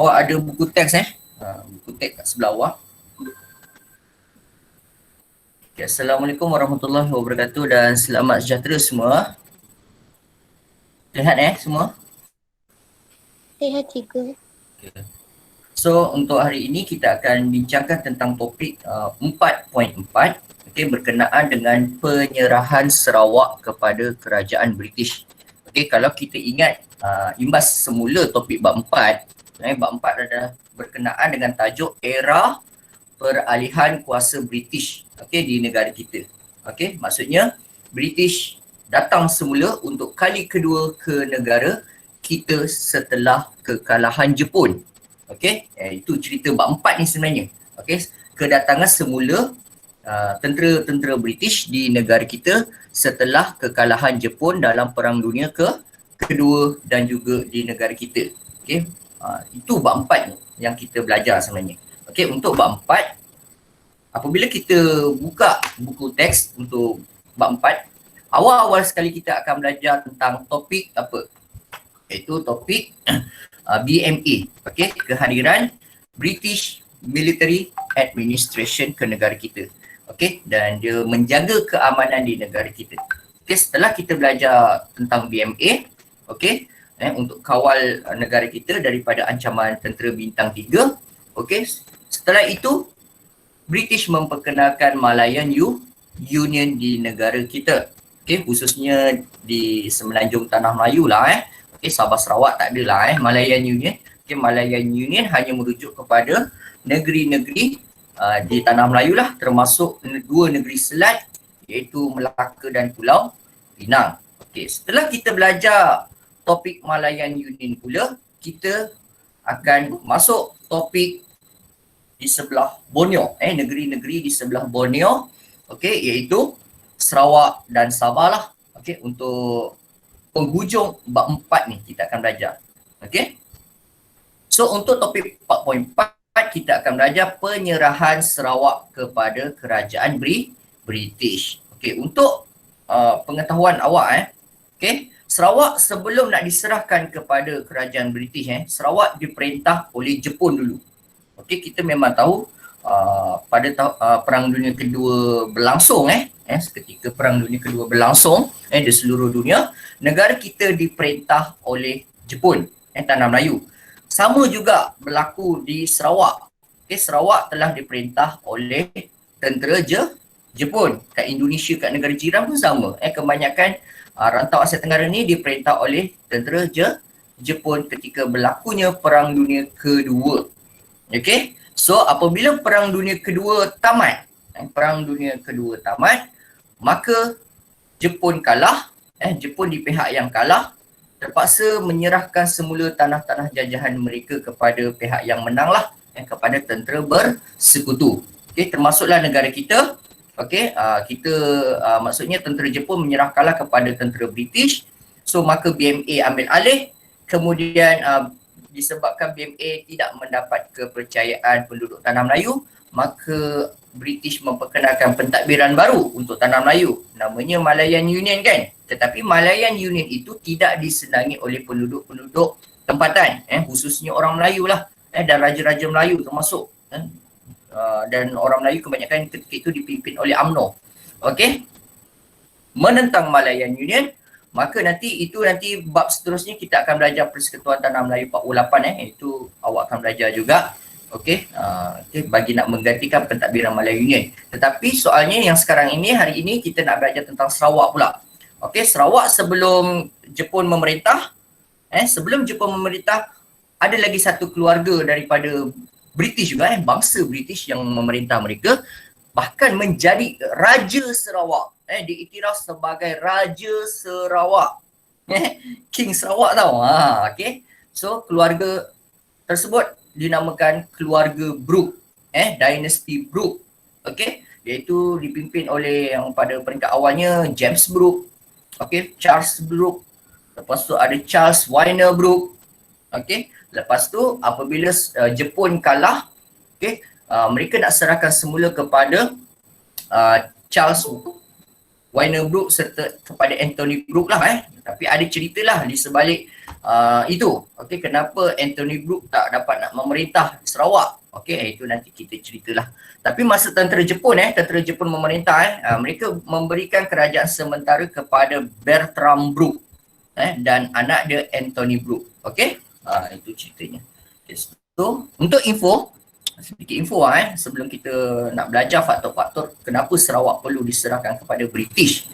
Oh, ada buku teks buku teks kat sebelah bawah. Okay, Assalamualaikum warahmatullahi wabarakatuh dan selamat sejahtera semua. Sihat semua? Sihat juga. Okay. So, untuk hari ini kita akan bincangkan tentang topik 4.4 berkenaan dengan penyerahan Sarawak kepada kerajaan British. Kalau kita ingat imbas semula topik bab 4, bab 4 adalah berkenaan dengan tajuk era peralihan kuasa British di negara kita. Maksudnya British datang semula untuk kali kedua ke negara kita setelah kekalahan Jepun. Itu cerita bab 4 ni sebenarnya. Kedatangan semula tentera-tentera British di negara kita setelah kekalahan Jepun dalam Perang Dunia kedua dan juga di negara kita. Itu bab 4 ni yang kita belajar sebenarnya. Untuk bab 4, apabila kita buka buku teks untuk bab 4, awal-awal sekali kita akan belajar tentang topik apa? Iaitu topik BMA, kehadiran British Military Administration ke negara kita. Dan dia menjaga keamanan di negara kita. Setelah kita belajar tentang BMA, untuk kawal negara kita daripada ancaman tentera bintang 3, setelah itu British memperkenalkan Malayan Union di negara kita. Khususnya di semenanjung Tanah Melayu lah. Sabah Sarawak tak adalah Malayan Union. Malayan Union hanya merujuk kepada negeri-negeri di Tanah Melayu lah, termasuk dua negeri selat iaitu Melaka dan Pulau Pinang. Setelah kita belajar topik Malayan Union pula, kita akan masuk topik di sebelah Borneo, negeri-negeri di sebelah Borneo, iaitu Sarawak dan Sabah lah. Untuk penghujung bab 4 ni kita akan belajar. So untuk topik 4.4 kita akan belajar penyerahan Sarawak kepada kerajaan British. Untuk pengetahuan awak, Sarawak sebelum nak diserahkan kepada kerajaan British, Sarawak diperintah oleh Jepun dulu. Kita memang tahu pada Perang Dunia Kedua berlangsung, ketika Perang Dunia Kedua berlangsung di seluruh dunia, negara kita diperintah oleh Jepun, Tanah Melayu. Sama juga berlaku di Sarawak. Sarawak telah diperintah oleh tentera Jepun. Kat Indonesia, kat negara jiran pun sama. Kebanyakan rantau Asia Tenggara ni diperintah oleh tentera Jepun ketika berlakunya Perang Dunia Kedua. So apabila Perang Dunia Kedua tamat, maka Jepun kalah. Jepun di pihak yang kalah terpaksa menyerahkan semula tanah-tanah jajahan mereka kepada pihak yang menang lah, kepada tentera bersekutu. Termasuklah negara kita. Maksudnya tentera Jepun menyerahkanlah kepada tentera British. So maka BMA ambil alih. Kemudian disebabkan BMA tidak mendapat kepercayaan penduduk Tanah Melayu, maka British memperkenalkan pentadbiran baru untuk Tanah Melayu, namanya Malayan Union kan. Tetapi Malayan Union itu tidak disenangi oleh penduduk-penduduk tempatan, khususnya orang Melayu lah, dan raja-raja Melayu termasuk, dan orang Melayu kebanyakan ketika itu dipimpin oleh UMNO. Menentang Malayan Union, maka nanti bab seterusnya kita akan belajar Persekutuan Tanah Melayu 48, itu awak akan belajar juga. Bagi nak menggantikan pentadbiran Malayan Union. Tetapi soalnya yang sekarang ini, hari ini kita nak belajar tentang Sarawak pula. Sarawak sebelum Jepun memerintah, ada lagi satu keluarga daripada British juga, bangsa British yang memerintah mereka, bahkan menjadi Raja Sarawak. Diiktiraf sebagai Raja Sarawak. King Sarawak tau. So keluarga tersebut dinamakan keluarga Brooke, dinasti Brooke. Iaitu dipimpin oleh yang pada peringkat awalnya James Brooke, Charles Brooke, lepas tu ada Charles Wyner Brooke. Lepas tu apabila Jepun kalah, mereka nak serahkan semula kepada Charles Wyner Brooke serta kepada Anthony Brooke lah. Tapi ada cerita lah di sebalik Itu, okey, kenapa Anthony Brooke tak dapat nak memerintah Sarawak. Okey, itu nanti kita ceritalah. Tapi masa tentera Jepun memerintah, mereka memberikan kerajaan sementara kepada Bertram Brooke dan anak dia Anthony Brooke. Okey, itu ceritanya. Okay, so untuk sedikit info sebelum kita nak belajar faktor-faktor kenapa Sarawak perlu diserahkan kepada British.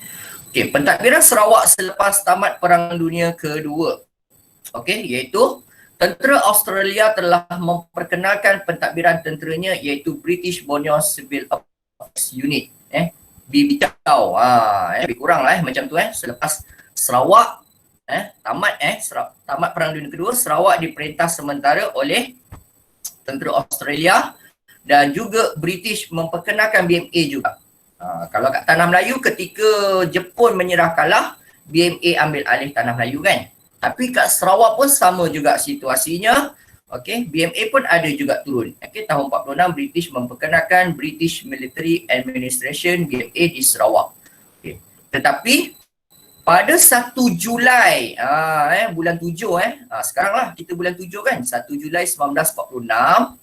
Okey, pentadbiran Sarawak selepas tamat Perang Dunia Kedua. Okey, iaitu tentera Australia telah memperkenalkan pentadbiran tenteranya iaitu British Borneo Civil Affairs Unit, BBCAU. Lebih kurang macam tu selepas Sarawak tamat Perang Dunia Kedua, Sarawak diperintah sementara oleh tentera Australia dan juga British memperkenalkan BMA juga. Kalau kat Tanah Melayu ketika Jepun menyerah kalah, BMA ambil alih Tanah Melayu kan. Tapi kat Sarawak pun sama juga situasinya. Okey, BMA pun ada juga turun. Okey, tahun 46 British memperkenalkan British Military Administration BMA di Sarawak. Okey. Tetapi pada 1 Julai bulan 7 sekarang lah kita bulan 7 kan, 1 Julai 1946.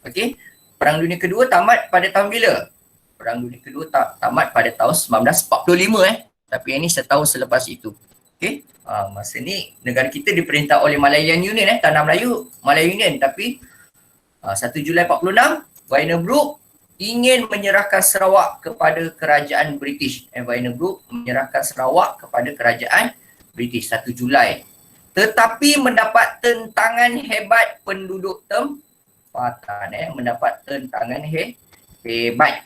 Okey, Perang Dunia Kedua tamat pada tahun bila? Perang Dunia Kedua tamat pada tahun 1945 tapi ini setahun selepas itu. Okey, masa ni negara kita diperintah oleh Malayan Union Tanah Melayu Malayan Union, tapi 1 Julai 46 Wainer Brooke ingin menyerahkan Sarawak kepada kerajaan British. Wainer Brooke menyerahkan Sarawak kepada kerajaan British 1 Julai. Tetapi mendapat tentangan hebat penduduk tempatan mendapat tentangan hebat.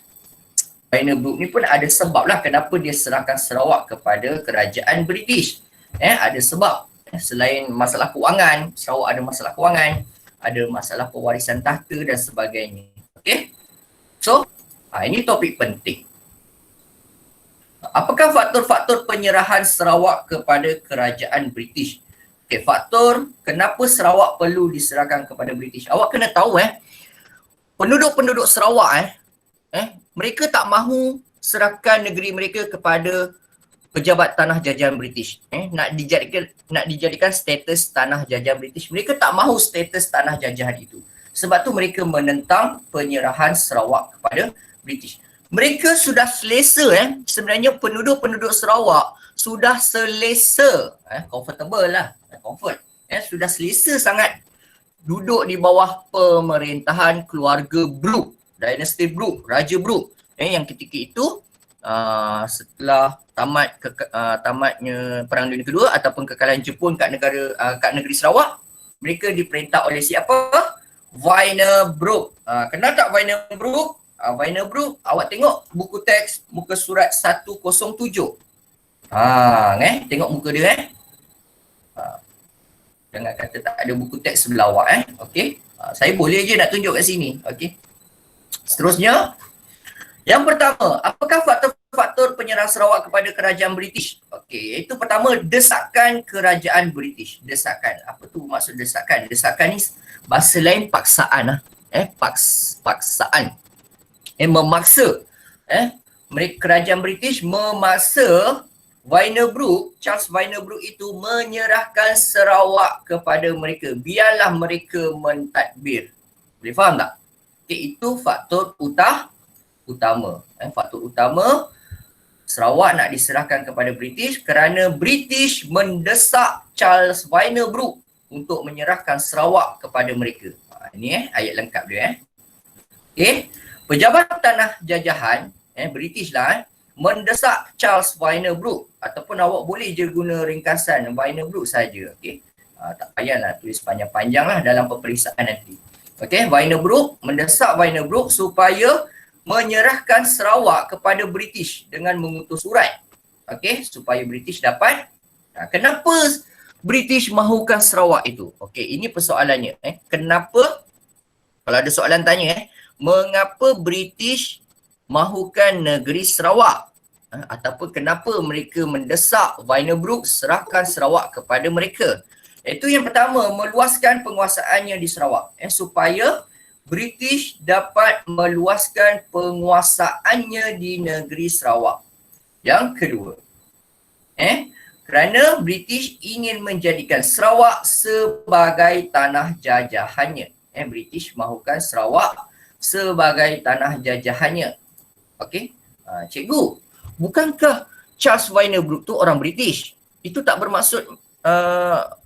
Wainer Brooke ni pun ada sebab lah kenapa dia serahkan Sarawak kepada kerajaan British. Ada sebab. Selain masalah kewangan, Sarawak ada masalah kewangan, ada masalah pewarisan tahta dan sebagainya. Okey. So, ini topik penting. Apakah faktor-faktor penyerahan Sarawak kepada kerajaan British? Okey, faktor kenapa Sarawak perlu diserahkan kepada British. Awak kena tahu penduduk-penduduk Sarawak mereka tak mahu serahkan negeri mereka kepada pejabat tanah jajahan British. Nak dijadikan status tanah jajahan British. Mereka tak mahu status tanah jajahan itu. Sebab tu mereka menentang penyerahan Sarawak kepada British. Mereka sudah selesa sebenarnya penduduk-penduduk Sarawak sudah selesa, comfortable lah, comfort. Sudah selesa sangat duduk di bawah pemerintahan keluarga Brooke, dinasti Brooke, Raja Brooke. Yang ketika itu setelah tamatnya Perang Dunia Kedua ataupun kekalahan Jepun kat negeri Sarawak, mereka diperintah oleh siapa? Wainer Brooke. Kenal tak Wainer Brooke? Wainer Brooke, awak tengok buku teks muka surat 107. Tengok muka dia jangan kata tak ada buku teks sebelah awak Okey. Saya boleh je nak tunjuk kat sini. Okey. Seterusnya, yang pertama, apakah faktor penyerahan Sarawak kepada kerajaan British? Okey, iaitu pertama, desakan kerajaan British. Desakan. Apa tu maksud desakan? Desakan ni bahasa lain paksaan paksaan. Memaksa. Kerajaan British memaksa Charles Wainer Brooke itu menyerahkan Sarawak kepada mereka. Biarlah mereka mentadbir. Boleh faham tak? Okay, itu faktor utama. Faktor utama Sarawak nak diserahkan kepada British kerana British mendesak Charles Wainer Brooke untuk menyerahkan Sarawak kepada mereka. Ini ayat lengkap dia. Okay. Pejabat tanah jajahan British lah mendesak Charles Wainer Brooke, ataupun awak boleh je guna ringkasan Wainer Brooke saja. Okey. Tak payahlah tulis panjang-panjang lah dalam peperiksaan nanti. Okey, Wainer Brooke mendesak Wainer Brooke supaya menyerahkan Sarawak kepada British dengan mengutus surat. Okey, supaya British dapat. Kenapa British mahukan Sarawak itu? Okey, ini persoalannya. Kenapa? Kalau ada soalan tanya, mengapa British mahukan negeri Sarawak? Ataupun kenapa mereka mendesak Wainer Brooke serahkan Sarawak kepada mereka? Itu yang pertama, meluaskan penguasaannya di Sarawak. Supaya British dapat meluaskan penguasaannya di negeri Sarawak. Yang kedua, Kerana British ingin menjadikan Sarawak sebagai tanah jajahannya. British mahukan Sarawak sebagai tanah jajahannya. Okey. Cikgu, bukankah Charles Wyner-Brooke tu orang British? Itu tak bermaksud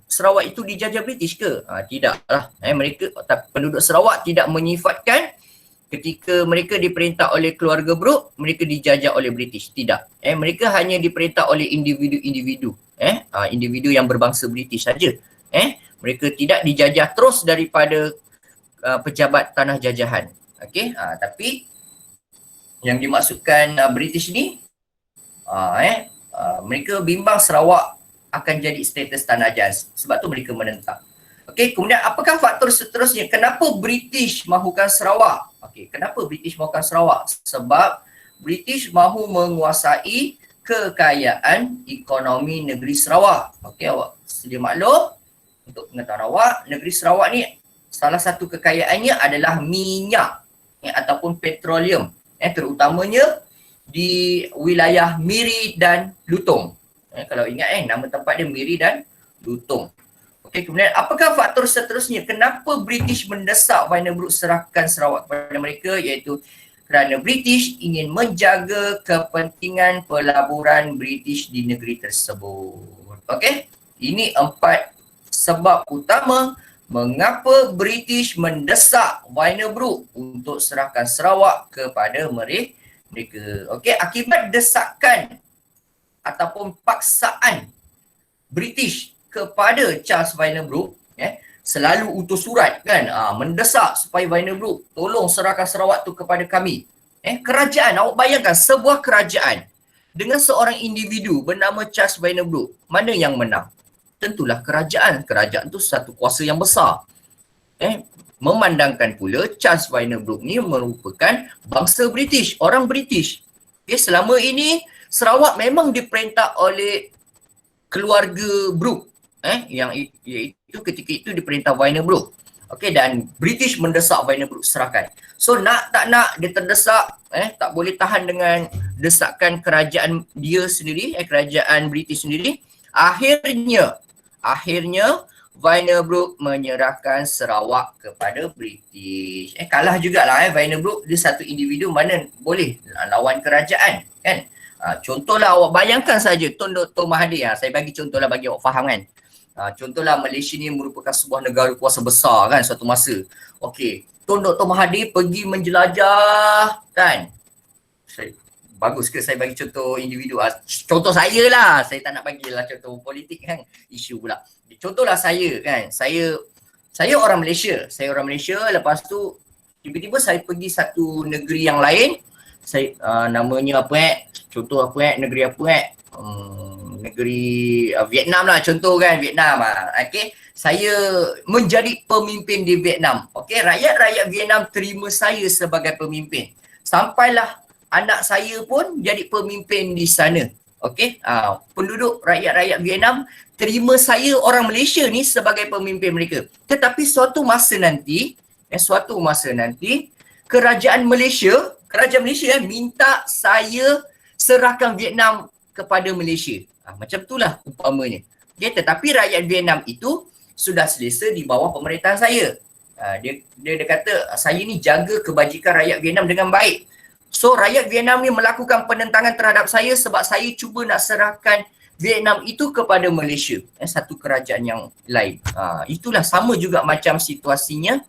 Sarawak itu dijajah British ke? Tidaklah. Mereka penduduk Sarawak tidak menyifatkan ketika mereka diperintah oleh keluarga Brooke, mereka dijajah oleh British. Tidak. Mereka hanya diperintah oleh individu-individu. Individu yang berbangsa British saja. Mereka tidak dijajah terus daripada pejabat tanah jajahan. Okey. Tapi yang dimaksudkan British ni, mereka bimbang Sarawak akan jadi status tanah jaz. Sebab tu mereka menentang. Okey, kemudian apakah faktor seterusnya? Kenapa British mahukan Sarawak? Okey, kenapa British mahukan Sarawak? Sebab British mahu menguasai kekayaan ekonomi negeri Sarawak. Okey, awak sedia maklum untuk pengetahuan awak, negeri Sarawak ni salah satu kekayaannya adalah minyak ataupun petroleum. Terutamanya di wilayah Miri dan Lutung. Kalau ingat nama tempat dia Miri dan Lutung. Okey, kemudian apakah faktor seterusnya? Kenapa British mendesak Wyner-Brooke serahkan Sarawak kepada mereka? Iaitu kerana British ingin menjaga kepentingan pelaburan British di negeri tersebut. Okey, ini 4 sebab utama mengapa British mendesak Wyner-Brooke untuk serahkan Sarawak kepada mereka. Okey, akibat desakan ataupun paksaan British kepada Charles Wyner-Brooke, selalu utus surat kan, mendesak supaya Wyner-Brooke tolong serahkan Sarawak tu kepada kami. Kerajaan, awak bayangkan sebuah kerajaan dengan seorang individu bernama Charles Wyner-Brooke, mana yang menang? Tentulah kerajaan. Kerajaan tu satu kuasa yang besar. Memandangkan pula Charles Wyner-Brooke ni merupakan bangsa British, orang British. Selama ini Sarawak memang diperintah oleh keluarga Brooke, yang iaitu ketika itu diperintah Wyner-Brooke. Okey, dan British mendesak Wyner-Brooke serahkan. So nak tak nak dia terdesak, tak boleh tahan dengan desakan kerajaan dia sendiri, kerajaan British sendiri. Akhirnya Wyner-Brooke menyerahkan Sarawak kepada British. Kalah jugalah Wyner-Brooke, dia satu individu, mana boleh lawan kerajaan kan. Contohlah awak bayangkan saja Tun Dr. Mahathir, saya bagi contohlah bagi awak faham kan. Contohlah Malaysia ni merupakan sebuah negara kuasa besar kan suatu masa. Okey, Tun Dr. Mahathir pergi menjelajah kan. Bagus ke saya bagi contoh individu? Contoh saya lah, saya tak nak bagilah contoh politik kan, isu pula. Contohlah saya kan, saya orang Malaysia. Saya orang Malaysia, lepas tu tiba-tiba saya pergi satu negeri yang lain. Saya namanya apa contoh apa negeri apa negeri Vietnam lah contoh kan, Vietnam. Okey, saya menjadi pemimpin di Vietnam. Okey, rakyat Vietnam terima saya sebagai pemimpin. Sampailah anak saya pun jadi pemimpin di sana. Okey, penduduk rakyat Vietnam terima saya orang Malaysia ni sebagai pemimpin mereka. Tetapi suatu masa nanti kerajaan Malaysia minta saya serahkan Vietnam kepada Malaysia. Macam itulah umpamanya. Okay, tetapi rakyat Vietnam itu sudah selesa di bawah pemerintahan saya. Dia kata saya ni jaga kebajikan rakyat Vietnam dengan baik. So rakyat Vietnam ni melakukan penentangan terhadap saya sebab saya cuba nak serahkan Vietnam itu kepada Malaysia, satu kerajaan yang lain. Itulah sama juga macam situasinya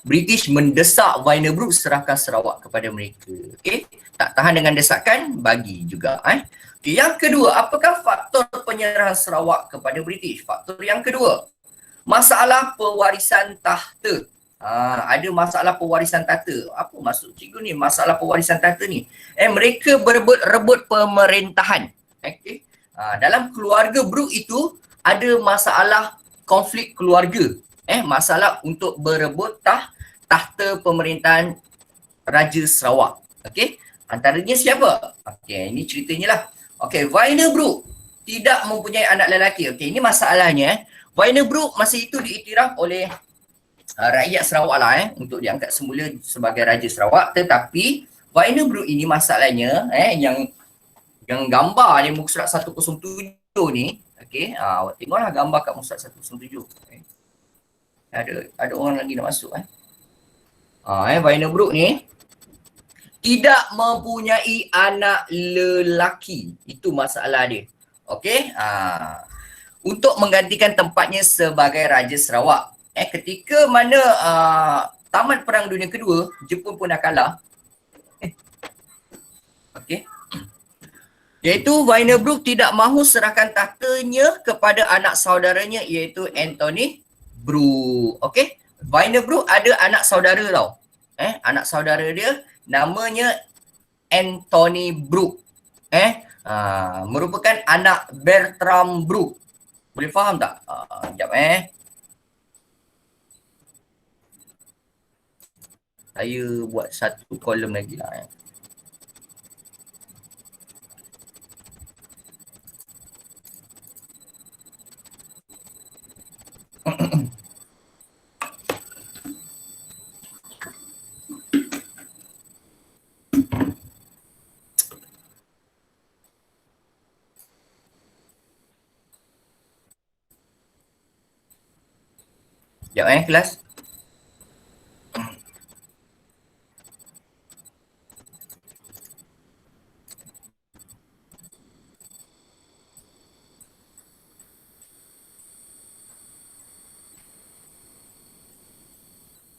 British mendesak Wyner-Brooke serahkan Sarawak kepada mereka. Okey, tak tahan dengan desakan, bagi juga. Okay, yang kedua, apakah faktor penyerahan Sarawak kepada British? Faktor yang kedua, masalah pewarisan tahta. Ada masalah pewarisan tahta. Apa maksud cikgu ni masalah pewarisan tahta ni? Mereka berebut pemerintahan. Okay. Dalam keluarga Brooke itu ada masalah konflik keluarga. Masalah untuk berebut tahta pemerintahan Raja Sarawak. Okey, antaranya siapa? Okey, ini ceritanya lah. Okey, Wyner-Brooke tidak mempunyai anak lelaki. Okey, ini masalahnya. Wyner-Brooke masa itu diiktiraf oleh rakyat Sarawak lah untuk diangkat semula sebagai Raja Sarawak. Tetapi Wyner-Brooke ini masalahnya yang gambar dia muka surat 107 ni, okey, awak tengoklah gambar kat muka 107. Okay. Ada orang lagi nak masuk Vannerbroek ni tidak mempunyai anak lelaki. Itu masalah dia. Okey. Untuk menggantikan tempatnya sebagai Raja Sarawak. Ketika mana tamat Perang Dunia Kedua, Jepun pun dah kalah. Okey. Iaitu Vannerbroek tidak mahu serahkan tahtanya kepada anak saudaranya iaitu Anthony Broek. Okey. Vannerbroek ada anak saudara tau. Anak saudara dia namanya Anthony Broek. Merupakan anak Bertram Broek. Boleh faham tak? Sekejap Saya buat satu kolom lagi lah Sekejap kelas.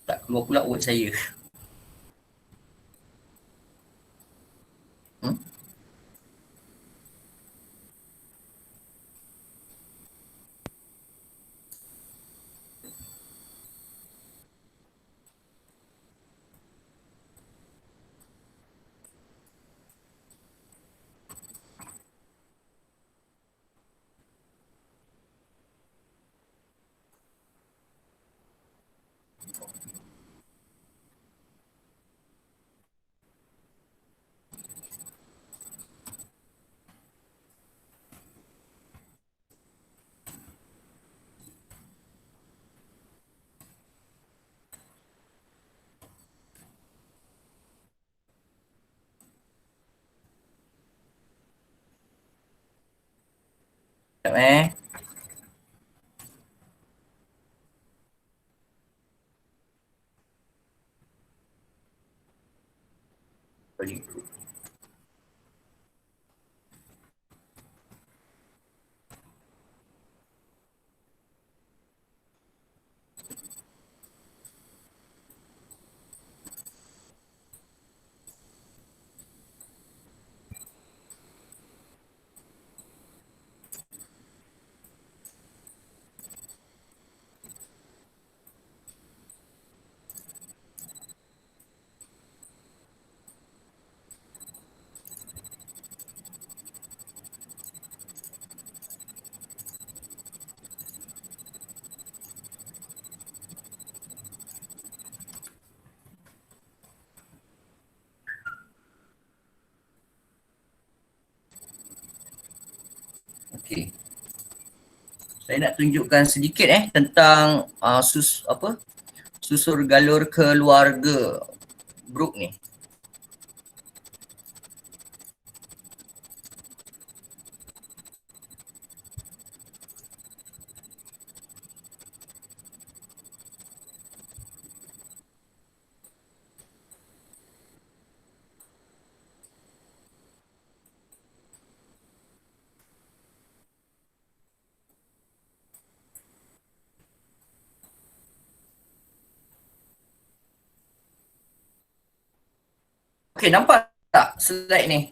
Tak keluar pula word saya. Sekejap Okey. Saya nak tunjukkan sedikit tentang susur galur keluarga Broek ni. Okey, nampak tak slide ni?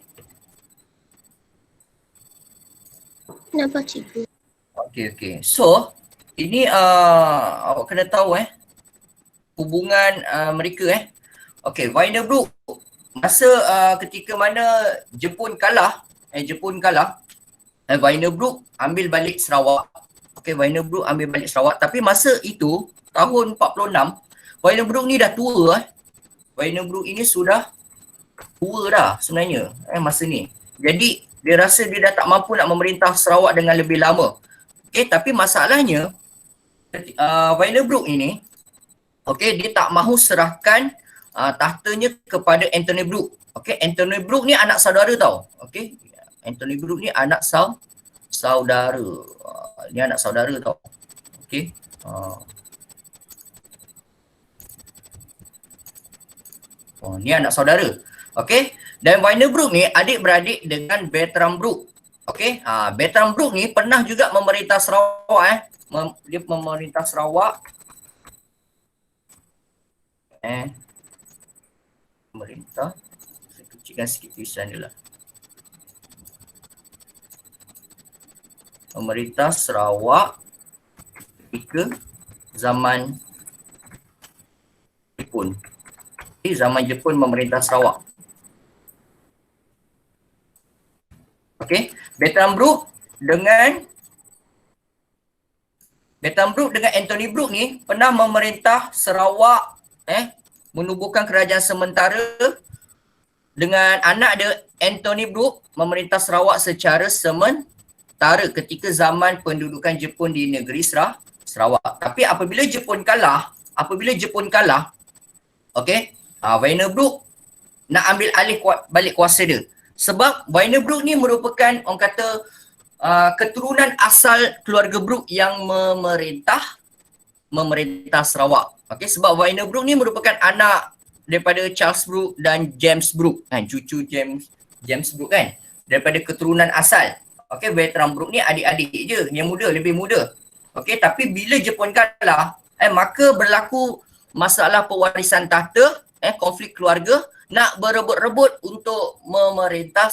Nampak cikgu. Okey. So, ini awak kena tahu hubungan mereka Okey, Vannerbroek masa ketika mana Jepun kalah, Vannerbroek ambil balik Sarawak. Okey, Vannerbroek ambil balik Sarawak, tapi masa itu tahun 46, Vannerbroek ni dah tua Vannerbroek ini sudah tua dah sebenarnya masa ni. Jadi dia rasa dia dah tak mampu nak memerintah Sarawak dengan lebih lama. Tapi masalahnya Vannerbroek ini dia tak mahu serahkan tahtanya kepada Anthony Broek. Anthony Broek ni anak saudara tau. Anthony Broek ni anak saudara. Ni anak saudara tau. Okey. Ni anak saudara. Okey. Dan Wienerbrück ni adik-beradik dengan Bertram Brück. Okey. Bertram Brück ni pernah juga memerintah Sarawak dia memerintah Sarawak. Pemerintah. Saya kecilkan sikit tulisan dia lah. Pemerintah Sarawak ketika zaman Jepun. Zaman Jepun memerintah Sarawak. Okey, Bertram Brück dengan Anthony Brück ni pernah memerintah Sarawak, menubuhkan kerajaan sementara dengan anak dia Anthony Brück memerintah Sarawak secara sementara ketika zaman pendudukan Jepun di negeri Sarawak. Tapi apabila Jepun kalah, okey, Wienerbrück nak ambil alih balik kuasa dia. Sebab Wienerbrück ni merupakan orang kata keturunan asal keluarga Brück yang memerintah Sarawak. Okey, sebab Wienerbrück ni merupakan anak daripada Charles Brück dan James Brück, cucu James Brück kan, daripada keturunan asal. Okey, Bertram Brück ni adik-adik je, yang muda, lebih muda. Okey, tapi bila Jepun kalah, maka berlaku masalah pewarisan tahta, konflik keluarga, nak berebut-rebut untuk memerintah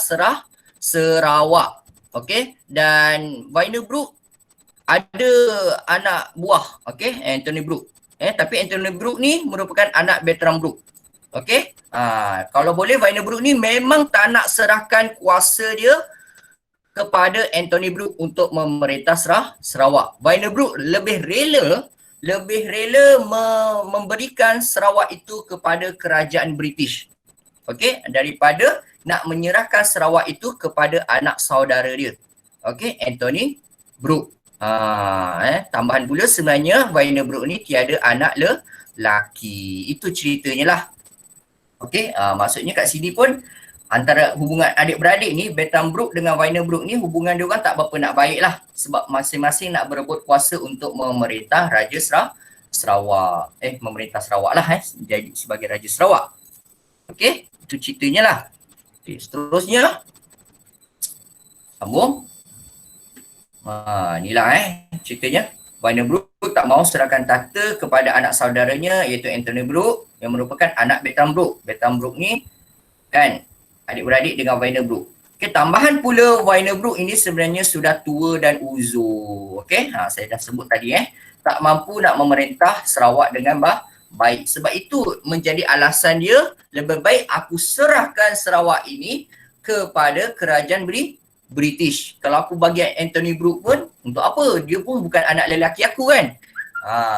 Sarawak. Okey, dan Wienerbrück ada anak buah, okey, Anthony Brück. Tapi Anthony Brück ni merupakan anak Bertram Brück. Okey, kalau boleh Wienerbrück ni memang tak nak serahkan kuasa dia kepada Anthony Brück untuk memerintah Sarawak. Wienerbrück lebih rela memberikan Sarawak itu kepada kerajaan British. Okey, daripada nak menyerahkan Sarawak itu kepada anak saudara dia. Okey, Anthony Brück. Tambahan pula sebenarnya Wienerbrück ni tiada anak lelaki. Itu ceritanya lah. Okey, maksudnya kat sini pun antara hubungan adik-beradik ni, Bertram Brück dengan Wienerbrück ni hubungan dia orang tak berapa nak baik lah. Sebab masing-masing nak berebut kuasa untuk memerintah Raja Sarawak. Memerintah Sarawak lah jadi sebagai Raja Sarawak. Okey, itu ceritanya lah. Okey, seterusnya sambung. Inilah ceritanya. Wienerbrück tak mahu serahkan tahta kepada anak saudaranya iaitu Anthony Brück yang merupakan anak Bertram Brück. Bertram Brück ni kan adik-beradik dengan Wienerbrück. Okey, tambahan pula Wienerbrück ini sebenarnya sudah tua dan uzur. Okey, saya dah sebut tadi tak mampu nak memerintah Sarawak dengan baik. Sebab itu menjadi alasan dia, lebih baik aku serahkan Sarawak ini kepada kerajaan British. Kalau aku bagi Anthony Brück pun, untuk apa? Dia pun bukan anak lelaki aku kan.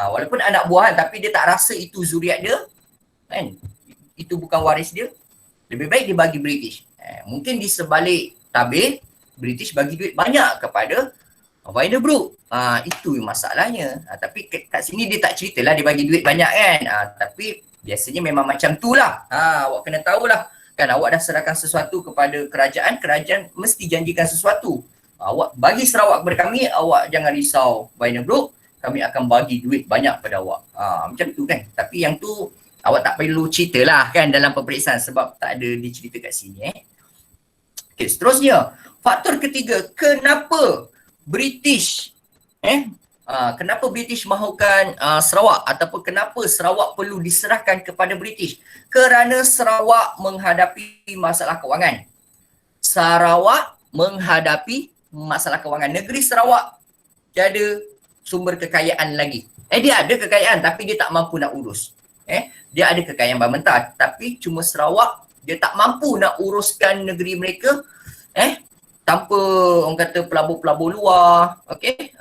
Walaupun anak buahan tapi dia tak rasa itu zuriat dia kan. Itu bukan waris dia. Lebih baik dia bagi British. Mungkin di sebalik tabir, British bagi duit banyak kepada Wienerbrück. Itu masalahnya. Tapi kat sini dia tak ceritalah dia bagi duit banyak kan. Tapi biasanya memang macam tu lah. Awak kena tahulah. Kan awak dah serahkan sesuatu kepada kerajaan, kerajaan mesti janjikan sesuatu. Awak bagi Sarawak kepada kami, awak jangan risau Wienerbrück, kami akan bagi duit banyak pada awak. Macam tu kan. Tapi yang tu awak tak perlu ceritalah kan dalam peperiksaan sebab tak ada dicerita kat sini. Okey, seterusnya. Faktor ketiga, kenapa British kenapa British mahukan Sarawak ataupun kenapa Sarawak perlu diserahkan kepada British? Kerana Sarawak menghadapi masalah kewangan. Sarawak menghadapi masalah kewangan. Negeri Sarawak tiada sumber kekayaan lagi. Dia ada kekayaan tapi dia tak mampu nak urus. Dia ada kekayaan bermentah tapi cuma Sarawak dia tak mampu nak uruskan negeri mereka tanpa orang kata pelabur-pelabur luar, okey,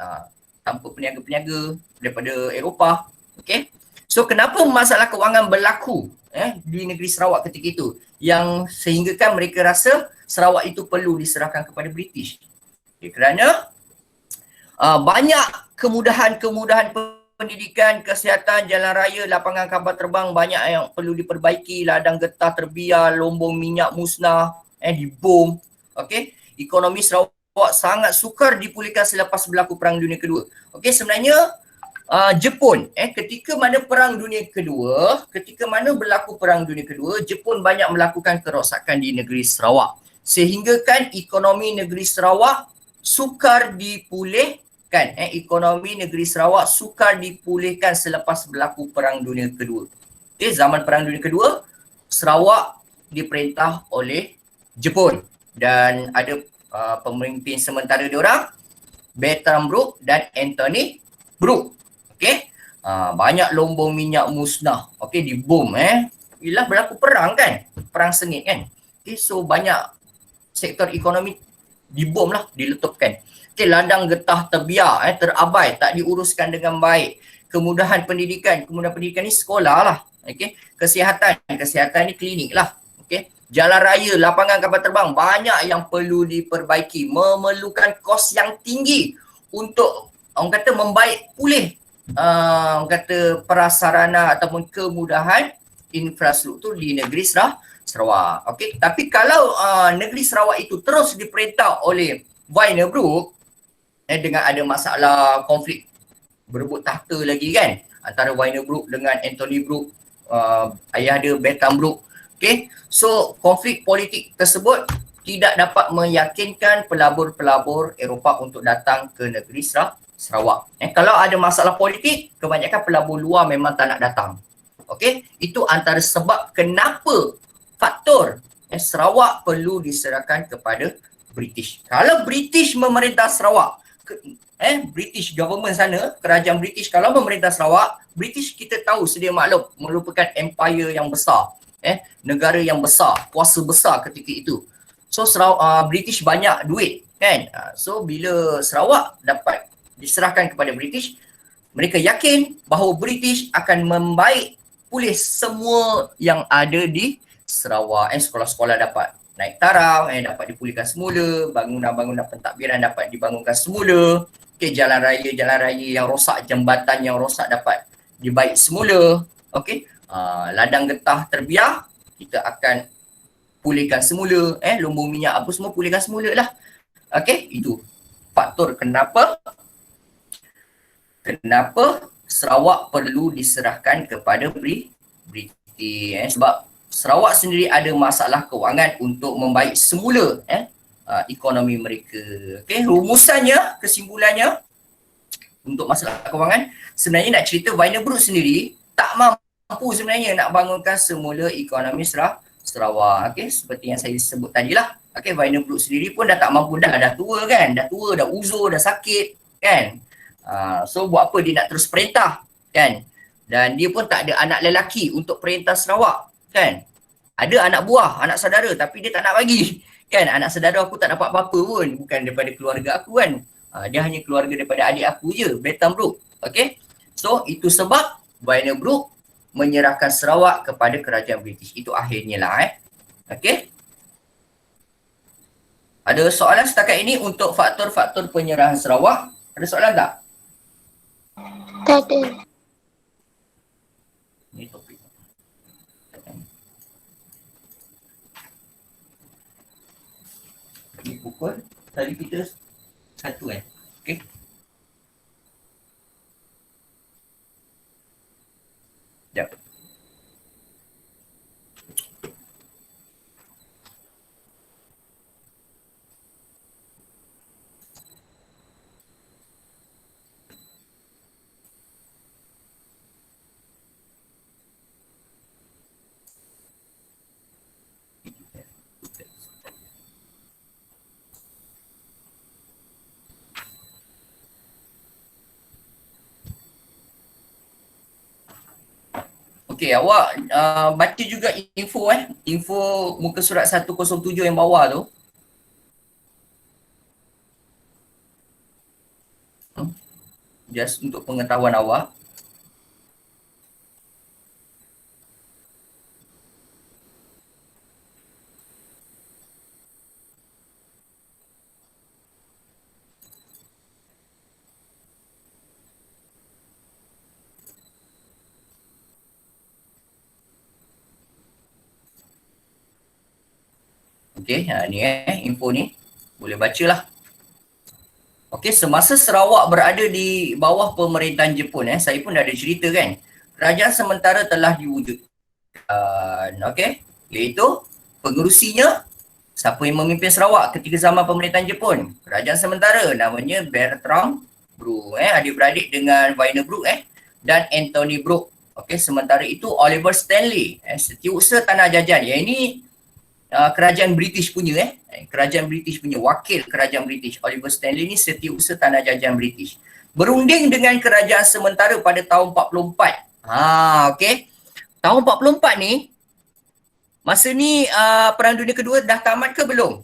tanpa peniaga-peniaga daripada Eropah, okey. So kenapa masalah kewangan berlaku di negeri Sarawak ketika itu yang sehinggakan mereka rasa Sarawak itu perlu diserahkan kepada British? Kerana banyak kemudahan-kemudahan pendidikan, kesihatan, jalan raya, lapangan kapal terbang banyak yang perlu diperbaiki, ladang getah terbiar, lombong minyak musnah, dibom, okey. Ekonomi Sarawak sangat sukar dipulihkan selepas berlaku Perang Dunia Kedua. Okey, sebenarnya Jepun ketika mana Perang Dunia Kedua, ketika mana berlaku Perang Dunia Kedua, Jepun banyak melakukan kerosakan di negeri Sarawak. Sehingga kan ekonomi negeri Sarawak sukar dipulihkan. Ekonomi negeri Sarawak sukar dipulihkan selepas berlaku Perang Dunia Kedua. Okey, zaman Perang Dunia Kedua, Sarawak diperintah oleh Jepun dan ada pemimpin sementara diorang Bertram Brooke dan Anthony Brooke. Okey. Banyak lombong minyak musnah. Okey, dibom Ialah berlaku perang kan? Perang sengit kan? Okey, so banyak sektor ekonomi dibom lah, diletupkan. Okey, ladang getah terbiar, terabai, tak diuruskan dengan baik. Kemudahan pendidikan ni sekolah lah. Okey, kesihatan ni klinik lah. Okey, jalan raya, lapangan kapal terbang banyak yang perlu diperbaiki, memerlukan kos yang tinggi untuk orang kata membaik pulih orang kata prasarana ataupun kemudahan infrastruktur di negeri Sarawak. Okey, tapi kalau negeri Sarawak itu terus diperintah oleh Wainer Brooke dengan ada masalah konflik berebut tahta lagi kan antara Wainer Brooke dengan Anthony Brooke, ayah dia Bertram Brooke. Okay, so konflik politik tersebut tidak dapat meyakinkan pelabur-pelabur Eropah untuk datang ke negeri Sarawak. Kalau ada masalah politik, kebanyakan pelabur luar memang tak nak datang. Okay, itu antara sebab kenapa faktor Sarawak perlu diserahkan kepada British. Kalau British memerintah Sarawak, British government sana, kerajaan British kalau memerintah Sarawak, British kita tahu sedia maklum merupakan empire yang besar. Negara yang besar, kuasa besar ketika itu. So British banyak duit kan. So bila Sarawak dapat diserahkan kepada British, mereka yakin bahawa British akan membaik pulih semua yang ada di Sarawak. Sekolah-sekolah dapat naik taraf, dapat dipulihkan semula, bangunan-bangunan pentadbiran dapat dibangunkan semula. Okay, jalan raya yang rosak, jambatan yang rosak dapat dibaik semula. Okay, ladang getah terbiar kita akan pulihkan semula, lumbung minyak apa semua pulihkan semula lah. Okay, itu faktor kenapa Sarawak perlu diserahkan kepada British. Sebab Sarawak sendiri ada masalah kewangan untuk membaik semula ekonomi mereka. Okay, rumusannya, kesimpulannya untuk masalah kewangan, sebenarnya nak cerita Wainer Brooke sendiri tak mampu sebenarnya nak bangunkan semula ekonomi Sarawak. Okay, seperti yang saya sebut tadi lah. Okay, Wainer Brooke sendiri pun dah tak mampu, dah tua kan, dah uzur, dah sakit kan. So buat apa dia nak terus perintah kan. Dan dia pun tak ada anak lelaki untuk perintah Sarawak kan. Ada anak buah, anak saudara tapi dia tak nak bagi kan. Anak saudara aku tak dapat apa-apa pun, bukan daripada keluarga aku kan. Dia hanya keluarga daripada adik aku je, Bertram Brooke. Okay, so itu sebab Wainer Brooke menyerahkan Sarawak kepada kerajaan British. Itu akhirnya lah Okay, ada soalan setakat ini untuk faktor-faktor penyerahan Sarawak? Ada soalan tak? Tak ada. Ini topik. Ini pukul tadi kita 1 Okay. Sekejap. Okey, awak baca juga info info muka surat 107 yang bawah tu. Just untuk pengetahuan awak. Okey, ni info ni boleh bacalah. Okey, semasa Sarawak berada di bawah pemerintahan Jepun, saya pun dah ada cerita kan. Kerajaan sementara telah diwujudkan, okey, iaitu pengerusinya siapa yang memimpin Sarawak ketika zaman pemerintahan Jepun? Kerajaan sementara namanya Bertram Brooke, adik-beradik dengan Wynne Brooke dan Anthony Brooke. Okey, sementara itu Oliver Stanley, setiausaha tanah jajan. Yang ini kerajaan British punya kerajaan British punya, wakil kerajaan British. Oliver Stanley ni setiausaha tanah jajan British. Berunding dengan kerajaan sementara pada tahun 44. Okey. Tahun 44 ni, masa ni Perang Dunia Kedua dah tamat ke belum?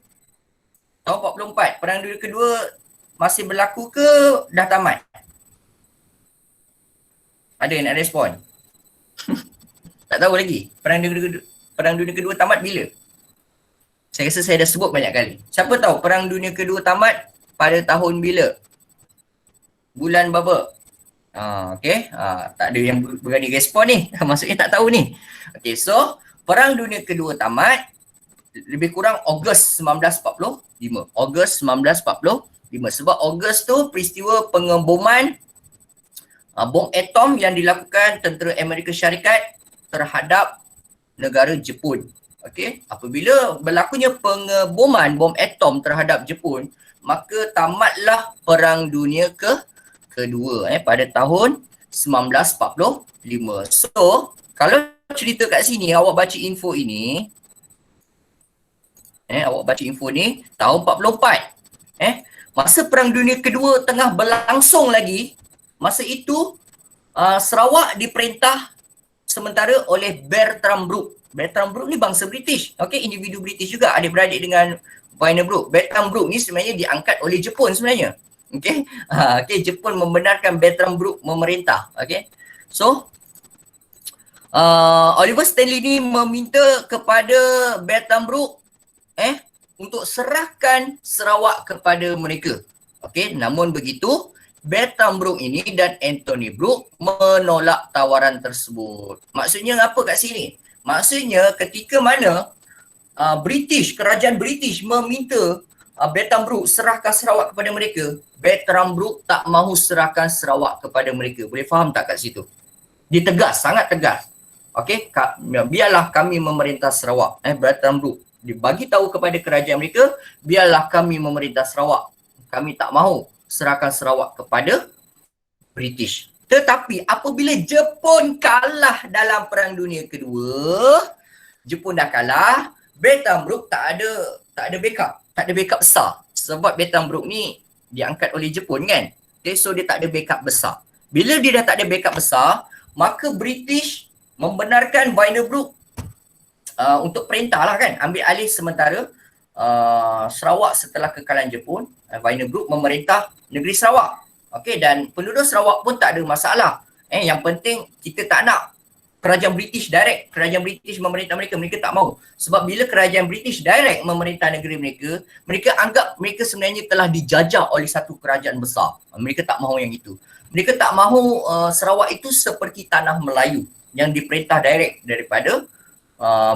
Tahun 44, Perang Dunia Kedua masih berlaku ke dah tamat? Ada yang nak respon? Tak tahu lagi. Perang Dunia Kedua tamat bila? Saya rasa saya dah sebut banyak kali. Siapa tahu Perang Dunia Kedua tamat pada tahun bila? Bulan berapa? Okay. Tak ada yang berani respon ni. Maksudnya tak tahu ni. Okay, so Perang Dunia Kedua tamat lebih kurang Ogos 1945. Ogos 1945. Sebab Ogos tu peristiwa pengeboman bom atom yang dilakukan tentera Amerika Syarikat terhadap negara Jepun. Okey, apabila berlakunya pengeboman bom atom terhadap Jepun, maka tamatlah Perang Dunia Kedua pada tahun 1945. So, kalau cerita kat sini awak baca info ini, tahun 44. Masa Perang Dunia Kedua tengah berlangsung lagi, masa itu Sarawak diperintah sementara oleh Bertram Brooke. Bertram Brooke ni bangsa British. Okey, individu British juga, adik-beradik dengan Wynne Brooke. Bertram Brooke ni sebenarnya diangkat oleh Jepun sebenarnya. Okey. Okey, Jepun membenarkan Bertram Brooke memerintah. Okey. So, Oliver Stanley ni meminta kepada Bertram Brooke untuk serahkan Sarawak kepada mereka. Okey, namun begitu Bertram Brooke ini dan Anthony Brooke menolak tawaran tersebut. Maksudnya apa kat sini? Maksudnya ketika mana kerajaan British meminta Bertram Brooke serahkan Sarawak kepada mereka, Bertram Brooke tak mahu serahkan Sarawak kepada mereka. Boleh faham tak kat situ? Dia tegas, sangat tegas. Okey, biarlah kami memerintah Sarawak. Bertram Brooke dia bagi tahu kepada kerajaan mereka, biarlah kami memerintah Sarawak. Kami tak mahu serahkan Sarawak kepada British. Tetapi apabila Jepun kalah dalam Perang Dunia Kedua, Jepun dah kalah, Bertram Brooke tak ada backup besar. Sebab Bertram Brooke ni diangkat oleh Jepun kan. Okay, so dia tak ada backup besar. Bila dia dah tak ada backup besar, maka British membenarkan Wynne Brooke untuk perintah lah kan, ambil alih sementara Sarawak setelah kekalahan Jepun. Wynne Brooke memerintah negeri Sarawak. Okey, dan penduduk Sarawak pun tak ada masalah. Yang penting kita tak nak kerajaan British direct, kerajaan British memerintah mereka, mereka tak mahu. Sebab bila kerajaan British direct memerintah negeri mereka, mereka anggap mereka sebenarnya telah dijajah oleh satu kerajaan besar. Mereka tak mahu yang itu. Mereka tak mahu Sarawak itu seperti tanah Melayu yang diperintah direct daripada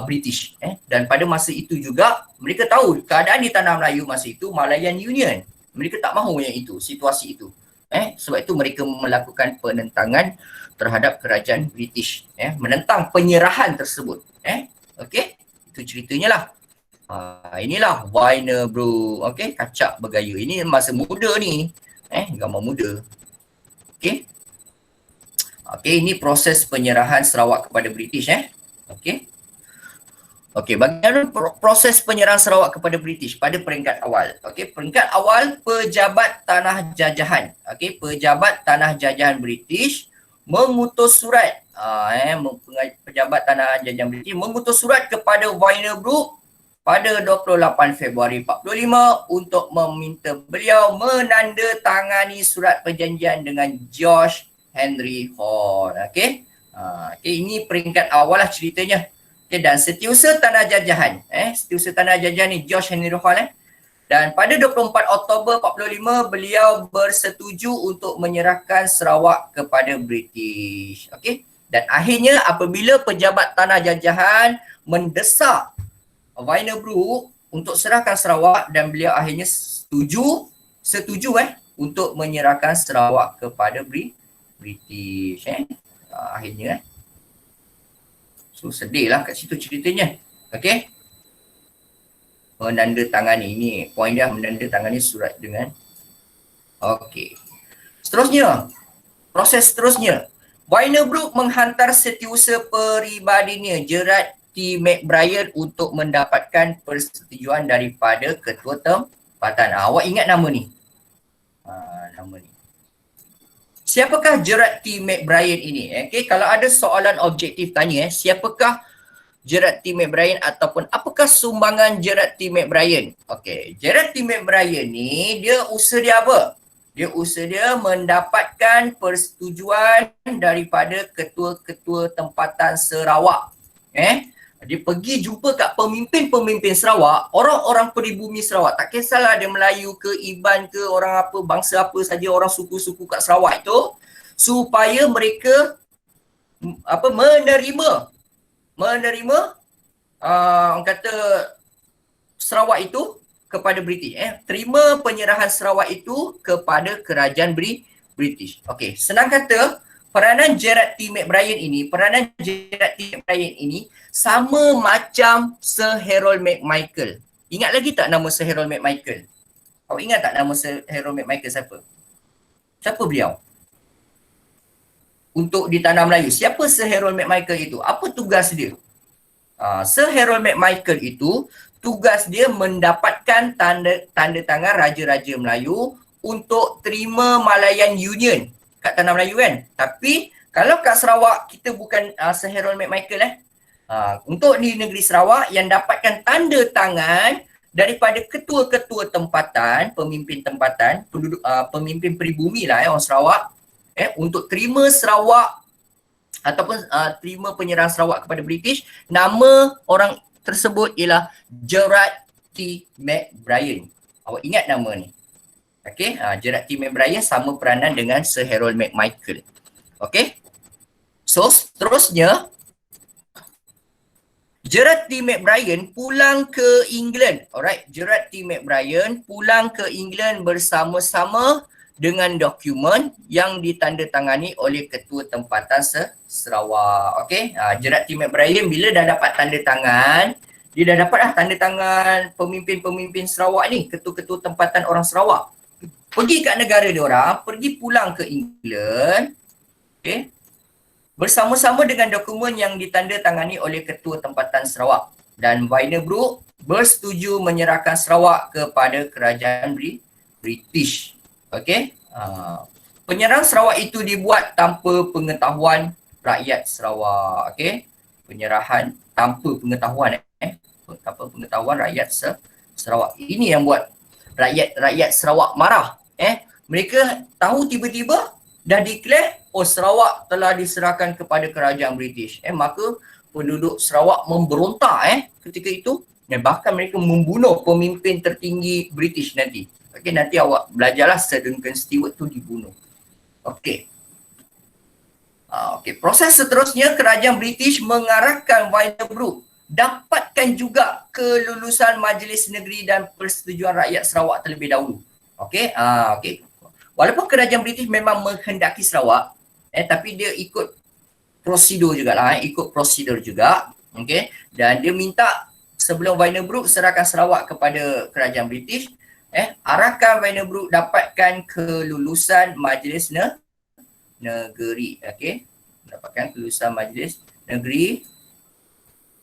British. Dan pada masa itu juga mereka tahu keadaan di tanah Melayu masa itu Malayan Union. Mereka tak mahu yang itu, situasi itu. Sebab itu mereka melakukan penentangan terhadap kerajaan British, menentang penyerahan tersebut. Okey, itu ceritanya lah. Inilah Wynne Brooke, okey, kacak bergaya. Ini masa muda ni, gambar muda. Okey. Okey, ini proses penyerahan Sarawak kepada British, okey. Okey, bagaimana proses penyerahan Sarawak kepada British pada peringkat awal? Okey, peringkat awal pejabat tanah jajahan. Okey, pejabat tanah jajahan British mengutus surat. Pejabat tanah jajahan British mengutus surat kepada Wynne Brooke pada 28 Februari 45 untuk meminta beliau menandatangani surat perjanjian dengan George Henry Hall. Okey. Okey, ini peringkat awal lah ceritanya. Okay, dan setiausaha tanah jajahan, setiausaha tanah jajahan ni George Henry Hall, dan pada 24 Oktober 45 beliau bersetuju untuk menyerahkan Sarawak kepada British. Okey, dan akhirnya apabila pejabat tanah jajahan mendesak Wynne Brooke untuk serahkan Sarawak dan beliau akhirnya setuju untuk menyerahkan Sarawak kepada British. Akhirnya so sedih lah kat situ ceritanya. Okey. Menandatangani, ini poin dia, menandatangani surat dengan okey. Seterusnya, proses seterusnya, Wynebrook menghantar setiausaha peribadinya Gerard T. McBrien untuk mendapatkan persetujuan daripada ketua tempatan. Awak ingat nama ni? Nama ni. Siapakah Gerard T. McBrien ini? Okay, kalau ada soalan objektif tanya, siapakah Gerard T. McBrien ataupun apakah sumbangan Gerard T. McBrien? Okay, Gerard T. McBrien ni dia usaha dia apa? Dia usaha dia mendapatkan persetujuan daripada ketua-ketua tempatan Sarawak. Dia pergi jumpa kat pemimpin-pemimpin Sarawak, orang-orang peribumi Sarawak. Tak kisahlah dia Melayu ke, Iban ke, orang apa, bangsa apa saja, orang suku-suku kat Sarawak itu, supaya mereka menerima orang kata Sarawak itu kepada British. Terima penyerahan Sarawak itu kepada kerajaan British. Okey, senang kata, peranan Gerard T. McBrien ini sama macam Sir Harold McMichael. Ingat lagi tak nama Sir Harold McMichael? Awak ingat tak nama Sir Harold McMichael siapa? Siapa beliau? Untuk di tanah Melayu, siapa Sir Harold McMichael itu? Apa tugas dia? Sir Harold McMichael itu tugas dia mendapatkan tanda tangan Raja-Raja Melayu untuk terima Malayan Union kat tanah Melayu kan. Tapi kalau kat Sarawak kita bukan Sir Harold McMichael untuk di negeri Sarawak yang dapatkan tanda tangan daripada ketua-ketua tempatan, pemimpin tempatan, penduduk pemimpin peribumi lah orang Sarawak untuk terima Sarawak ataupun terima penyerahan Sarawak kepada British. Nama orang tersebut ialah Gerard T. McBrien. Awak ingat nama ni? Okey, Gerard T. McBrien sama peranan dengan Sir Harold McMichael. Okey. So, seterusnya Gerard T. McBrien pulang ke England. Alright, Gerard T. McBrien pulang ke England bersama-sama dengan dokumen yang ditandatangani oleh ketua tempatan Sarawak. Okey, Gerard T. McBrien bila dah dapat tanda tangan, dia dah dapat tanda tangan pemimpin-pemimpin Sarawak ni, ketua-ketua tempatan orang Sarawak. Pergi kat negara dia orang, pergi pulang ke England. Okey. Bersama-sama dengan dokumen yang ditandatangani oleh ketua tempatan Sarawak, dan Wynebrook bersetuju menyerahkan Sarawak kepada kerajaan British. Okey. Penyerahan Sarawak itu dibuat tanpa pengetahuan rakyat Sarawak. Okey. Penyerahan tanpa pengetahuan tanpa pengetahuan rakyat Sarawak. Ini yang buat rakyat Sarawak marah. Mereka tahu tiba-tiba dah declare Sarawak telah diserahkan kepada kerajaan British. Maka penduduk Sarawak memberontak ketika itu, dan bahkan mereka membunuh pemimpin tertinggi British nanti. Okey, nanti awak belajarlah Sir Duncan Stewart tu dibunuh. Okey. Okey, proses seterusnya kerajaan British mengarahkan Wynebrook dapatkan juga kelulusan Majlis Negeri dan persetujuan rakyat Sarawak terlebih dahulu. Okey, okey. Walaupun kerajaan British memang menghendaki Sarawak, tapi dia ikut prosedur jugalah, ikut prosedur juga. Okey, dan dia minta sebelum Wynebrook serahkan Sarawak kepada kerajaan British, arahkan Wynebrook dapatkan kelulusan Majlis Negeri. Okey, dapatkan kelulusan Majlis Negeri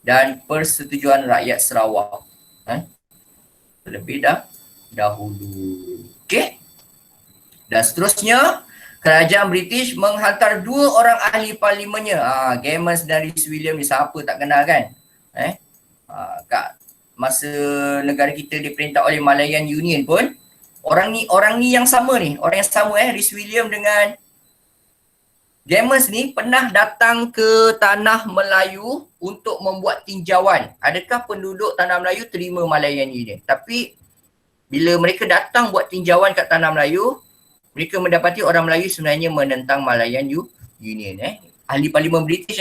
dan persetujuan rakyat Sarawak terlebih dahulu. Okey. Dan seterusnya, kerajaan British menghantar 2 orang ahli parlimennya. Gamers dan Rhys Williams ni siapa tak kenal kan? Kat masa negara kita diperintah oleh Malayan Union pun, orang ni yang sama ni, orang yang sama Rhys Williams dengan Gamers ni pernah datang ke tanah Melayu untuk membuat tinjauan. Adakah penduduk tanah Melayu terima Malayan Union? Tapi bila mereka datang buat tinjauan kat tanah Melayu, mereka mendapati orang Melayu sebenarnya menentang Malayan Union. Ahli Parlimen British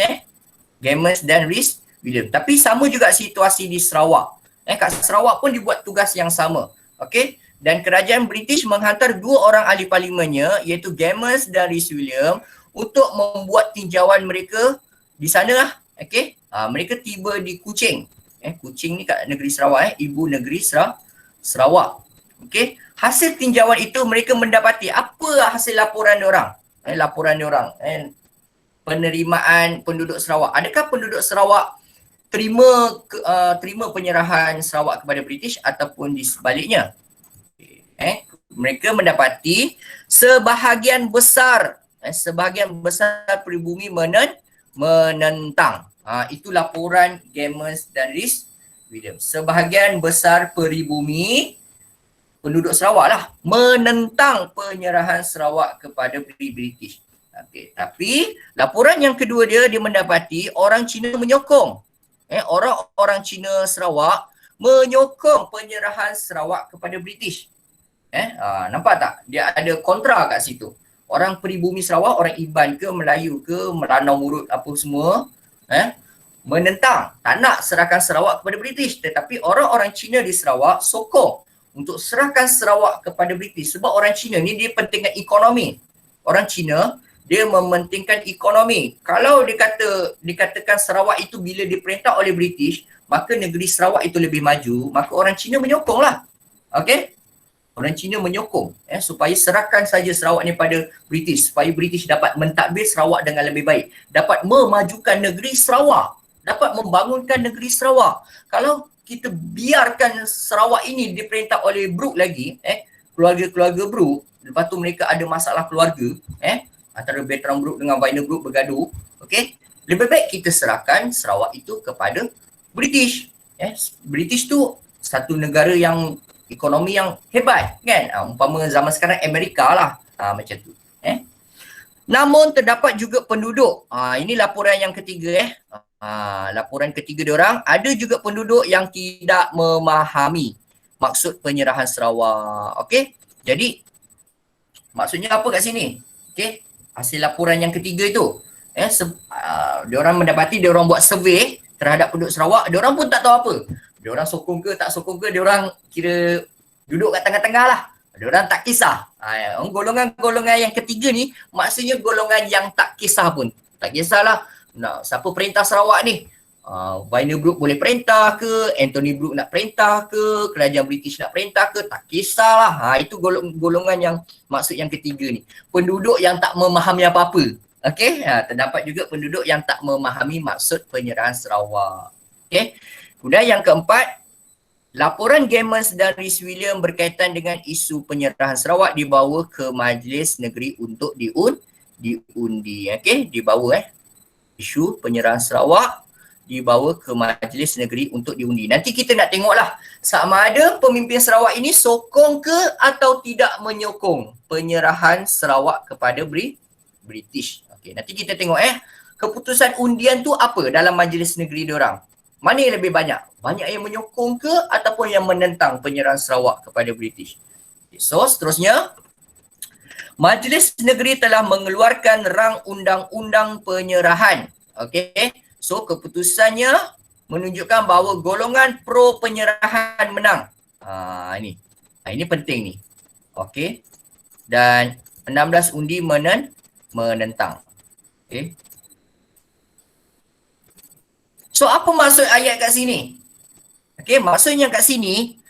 Gamers dan Rhys Williams. Tapi sama juga situasi di Sarawak. Kat Sarawak pun dibuat tugas yang sama. Okey, dan kerajaan British menghantar 2 orang ahli parlimennya iaitu Gemmes dan Rhys-William untuk membuat tinjauan mereka di sana lah. Okey, mereka tiba di Kuching. Kuching ni kat negeri Sarawak, ibu negeri Sarawak. Okey, hasil tinjauan itu mereka mendapati apa hasil laporan diorang? Penerimaan penduduk Sarawak. Adakah penduduk Sarawak terima penyerahan Sarawak kepada British ataupun di sebaliknya? Mereka mendapati sebahagian besar peribumi menentang. Itu laporan Gemmes dan Rhys-William. Sebahagian besar peribumi penduduk Sarawak lah menentang penyerahan Sarawak kepada British. Okay. Tapi laporan yang kedua dia mendapati orang Cina menyokong. Orang Cina Sarawak menyokong penyerahan Sarawak kepada British. Nampak tak? Dia ada kontra kat situ. Orang peribumi Sarawak, orang Iban ke, Melayu ke, Melanau Murut apa semua, menentang, tak nak serahkan Sarawak kepada British. Tetapi orang-orang Cina di Sarawak sokong untuk serahkan Sarawak kepada British. Sebab orang Cina ni dia pentingkan ekonomi. Orang Cina dia mementingkan ekonomi. Kalau dikatakan Sarawak itu bila diperintah oleh British, maka negeri Sarawak itu lebih maju, maka orang Cina menyokong lah. Okey? Orang Cina menyokong supaya serahkan saja Sarawak ni pada British, supaya British dapat mentadbir Sarawak dengan lebih baik, dapat memajukan negeri Sarawak, dapat membangunkan negeri Sarawak. Kalau kita biarkan Sarawak ini diperintah oleh Brooke lagi, keluarga-keluarga Brooke, lepas tu mereka ada masalah keluarga, antara Bertrand Brooke dengan Vinor Brooke bergaduh, okey, lebih baik kita serahkan Sarawak itu kepada British. British tu satu negara yang ekonomi yang hebat kan, umpama zaman sekarang Amerika lah, macam tu. Namun terdapat juga penduduk, ini laporan yang ketiga laporan ketiga diorang, ada juga penduduk yang tidak memahami maksud penyerahan Sarawak. Okey, jadi maksudnya apa kat sini? Okey, hasil laporan yang ketiga itu, diorang mendapati, diorang buat survey terhadap penduduk Sarawak, diorang pun tak tahu apa. Diorang sokong ke tak sokong ke, diorang kira duduk kat tengah-tengah lah. Diorang tak kisah. Golongan-golongan yang ketiga ni maksudnya golongan yang tak kisah pun. Tak kisahlah nak siapa perintah Sarawak ni. Vinor Brooke boleh perintah ke, Anthony Brooke nak perintah ke, kerajaan British nak perintah ke, tak kisahlah. Itu golongan yang maksud yang ketiga ni. Penduduk yang tak memahami apa-apa. Okey, terdapat juga penduduk yang tak memahami maksud penyerahan Sarawak. Okey. Kemudian yang keempat, laporan Gemmes dan Rhys-William berkaitan dengan isu penyerahan Sarawak dibawa ke Majlis Negeri untuk diundi. Okey, dibawa isu penyerahan Sarawak dibawa ke Majlis Negeri untuk diundi. Nanti kita nak tengoklah sama ada pemimpin Sarawak ini sokong ke atau tidak menyokong penyerahan Sarawak kepada British. Okey, nanti kita tengok keputusan undian tu apa dalam Majlis Negeri diorang. Mana yang lebih banyak? Banyak yang menyokong ke ataupun yang menentang penyerahan Sarawak kepada British? So, seterusnya, Majlis Negeri telah mengeluarkan rang undang-undang penyerahan. Okey. So, keputusannya menunjukkan bahawa golongan pro penyerahan menang. Ini penting ni. Okey. Dan 16 undi menentang. Okey. So apa maksud ayat kat sini? Okey, maksudnya kat sini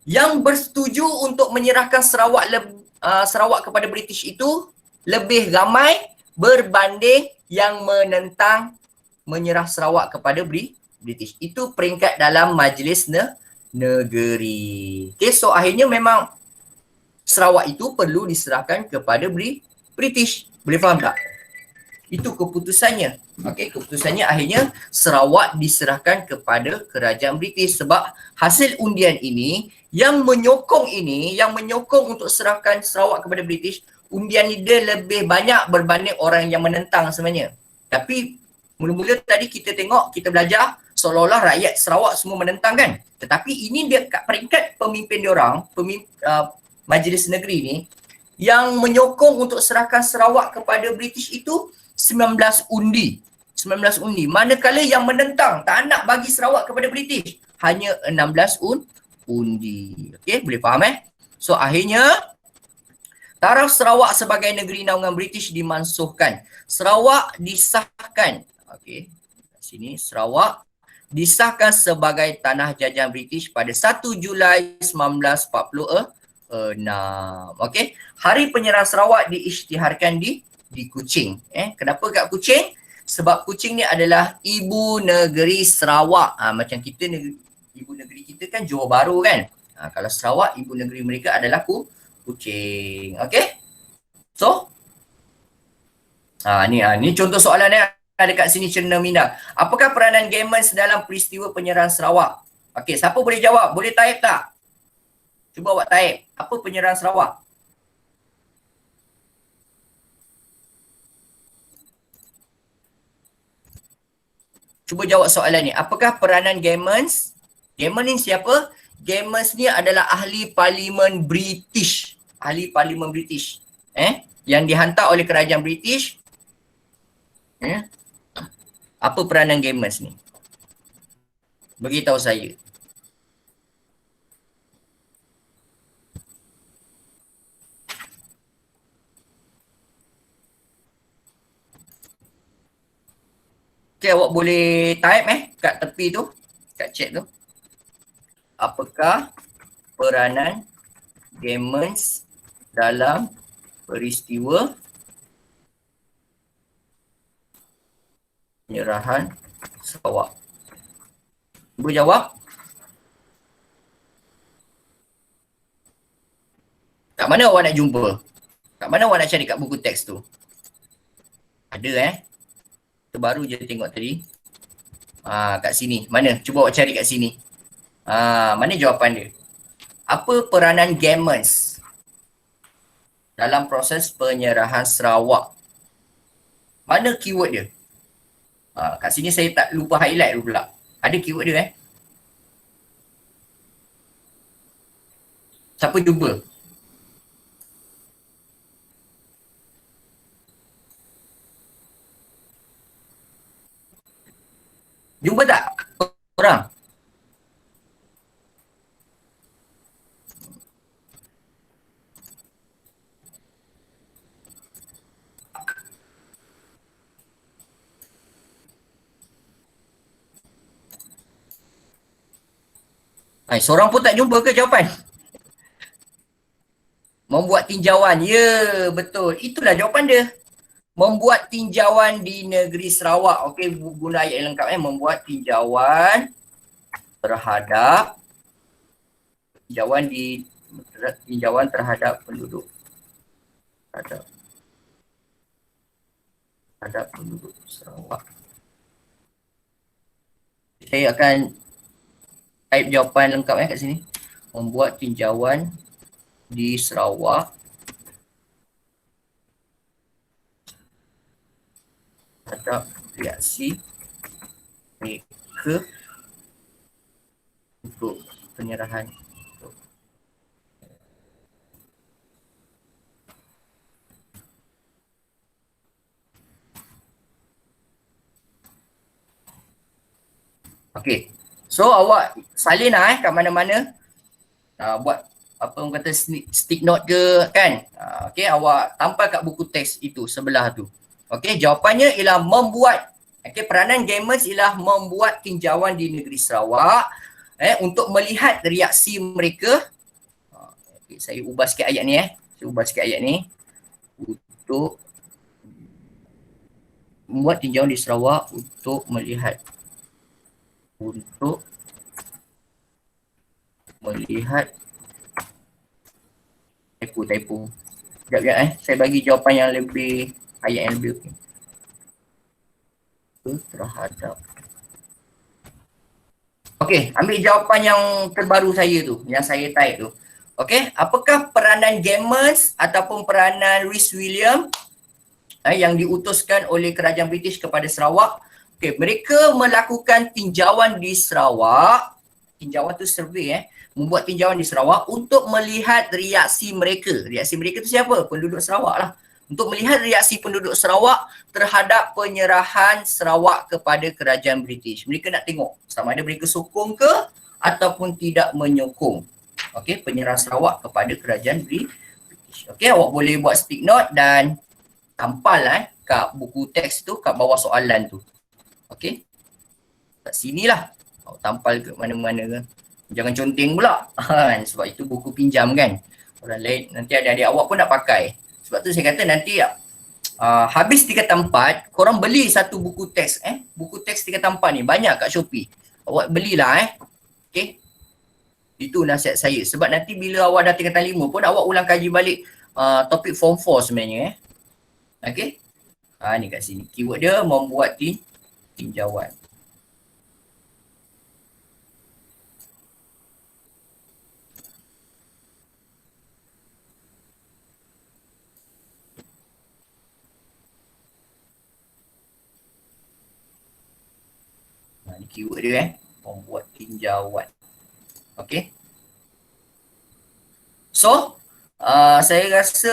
yang bersetuju untuk menyerahkan Sarawak kepada British itu lebih ramai berbanding yang menentang menyerah Sarawak kepada British. Itu peringkat dalam Majlis Negeri. Okey, so akhirnya memang Sarawak itu perlu diserahkan kepada British. Boleh faham tak? Itu keputusannya. Okey, keputusannya akhirnya Sarawak diserahkan kepada kerajaan British sebab hasil undian ini yang menyokong untuk serahkan Sarawak kepada British, undian ini dia lebih banyak berbanding orang yang menentang sebenarnya. Tapi mula-mula tadi kita tengok, kita belajar seolah-olah rakyat Sarawak semua menentang kan. Tetapi ini dia kat peringkat pemimpin diorang, Majlis Negeri ni, yang menyokong untuk serahkan Sarawak kepada British itu 19 undi. Manakala yang menentang tak nak bagi Sarawak kepada British hanya 16 undi. Okey, boleh faham So akhirnya taraf Sarawak sebagai negeri naungan British dimansuhkan. Sarawak disahkan. Okey. Sini Sarawak disahkan sebagai tanah jajahan British pada 1 Julai 1946. Okey. Hari penyerahan Sarawak diisytiharkan di Kuching. Kenapa kat Kuching? Sebab Kuching ni adalah ibu negeri Sarawak. Macam kita ibu negeri kita kan Johor Bahru kan. Kalau Sarawak ibu negeri mereka adalah Kuching. Okey? So, ni contoh soalan yang ada kat sini cerna minda. Apakah peranan Gamers dalam peristiwa penyerahan Sarawak? Okey, siapa boleh jawab? Boleh type tak? Cuba awak type. Apa penyerahan Sarawak? Cuba jawab soalan ni. Apakah peranan Gamers? Gamers ni siapa? Gamers ni adalah ahli parlimen British. Ahli parlimen British. Yang dihantar oleh kerajaan British. Apa peranan Gamers ni? Beritahu saya. Okay, awak boleh type kat tepi tu, kat chat tu. Apakah peranan Gamers dalam peristiwa penyerahan Sarawak? Cuba jawab. Kat mana awak nak jumpa? Kat mana awak nak cari kat buku teks tu? Ada terbaru je tengok tadi. Kat sini. Mana? Cuba awak cari kat sini. Mana jawapan dia? Apa peranan Gamers dalam proses penyerahan Sarawak? Mana keyword dia? Kat sini saya tak lupa highlight dulu pula. Ada keyword dia Siapa jumpa? Jumpa tak orang? Seorang pun tak jumpa ke jawapan? Membuat tinjauan. Ya, betul. Itulah jawapan dia. Membuat tinjauan di negeri Sarawak. Okey, guna ayat yang lengkap membuat tinjauan terhadap tinjauan terhadap penduduk. Terhadap penduduk Sarawak. Saya akan type jawapan lengkap kat sini. Membuat tinjauan di Sarawak terhadap reaksi mereka untuk penyerahan. Okey. So awak salin kat mana-mana. Buat apa orang kata stick note ke kan. Okey, awak tampal kat buku teks itu sebelah tu. Okey, jawapannya ialah membuat. Okey, peranan Gamers ialah membuat tinjauan di negeri Sarawak untuk melihat reaksi mereka. Okay, saya ubah sikit ayat ni Saya ubah sikit ayat ni. Untuk membuat tinjauan di Sarawak untuk melihat typo. Sekejap saya bagi jawapan yang lebih, ayat yang lebih terhadap. Okey, ambil jawapan yang terbaru saya tu, yang saya type tu. Okey, apakah peranan Gamers ataupun peranan Rhys William yang diutuskan oleh kerajaan British kepada Sarawak? Okey, mereka melakukan tinjauan di Sarawak. Tinjauan tu survey membuat tinjauan di Sarawak untuk melihat reaksi mereka. Reaksi mereka tu siapa? Penduduk Sarawak lah. Untuk melihat reaksi penduduk Sarawak terhadap penyerahan Sarawak kepada kerajaan British. Mereka nak tengok sama ada mereka sokong ke ataupun tidak menyokong. Okey, penyerang Sarawak kepada kerajaan British. Okey, awak boleh buat stick note dan tampal kat buku teks tu kat bawah soalan tu. Okey. Kat sinilah. Awak tampal ke mana-mana ke. Jangan conteng pula. Sebab itu buku pinjam kan. Orang lain nanti adik-adik awak pun nak pakai. Sebab tu saya kata nanti habis tingkatan 4, korang beli satu buku teks buku teks tingkatan 4 ni banyak kat Shopee. Awak belilah okey. Itu nasihat saya. Sebab nanti bila awak dah tingkatan 5 pun awak ulang kaji balik topik form 4 sebenarnya okey. Ni kat sini. Keyword dia membuat tinjauan. Ni keyword dia membuat tinjauan. Okey. So, saya rasa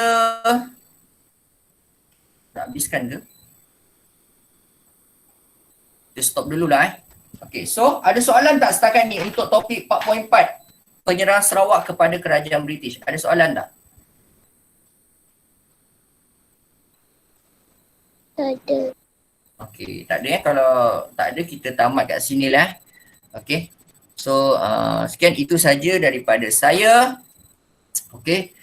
nak habiskan ke? Kita stop dululah Okey, so ada soalan tak setakat ni untuk topik 4.4 penyerang Sarawak kepada kerajaan British? Ada soalan tak? Tak ada. Okey, tak ada kalau tak ada kita tamat kat sini lah. Okey. So, sekian itu saja daripada saya. Okey.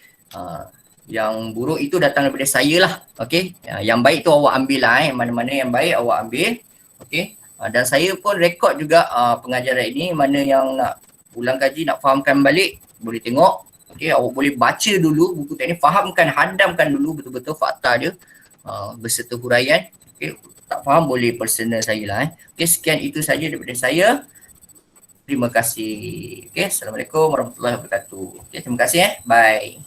Yang buruk itu datang daripada saya lah. Okey. Yang baik tu awak ambil lah mana-mana yang baik awak ambil. Okey. Dan saya pun rekod juga pengajaran ini. Mana yang nak ulang kaji, nak fahamkan balik, boleh tengok. Okey, awak boleh baca dulu buku teks ni, fahamkan, hadamkan dulu betul-betul fakta dia beserta huraian. Okey, tak faham boleh personal saya lah Okey, sekian itu saja daripada saya. Terima kasih. Okey, Assalamualaikum warahmatullahi wabarakatuh. Okey, terima kasih Bye.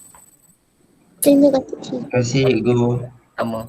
Terima kasih. Terima kasih, Guru. Sama.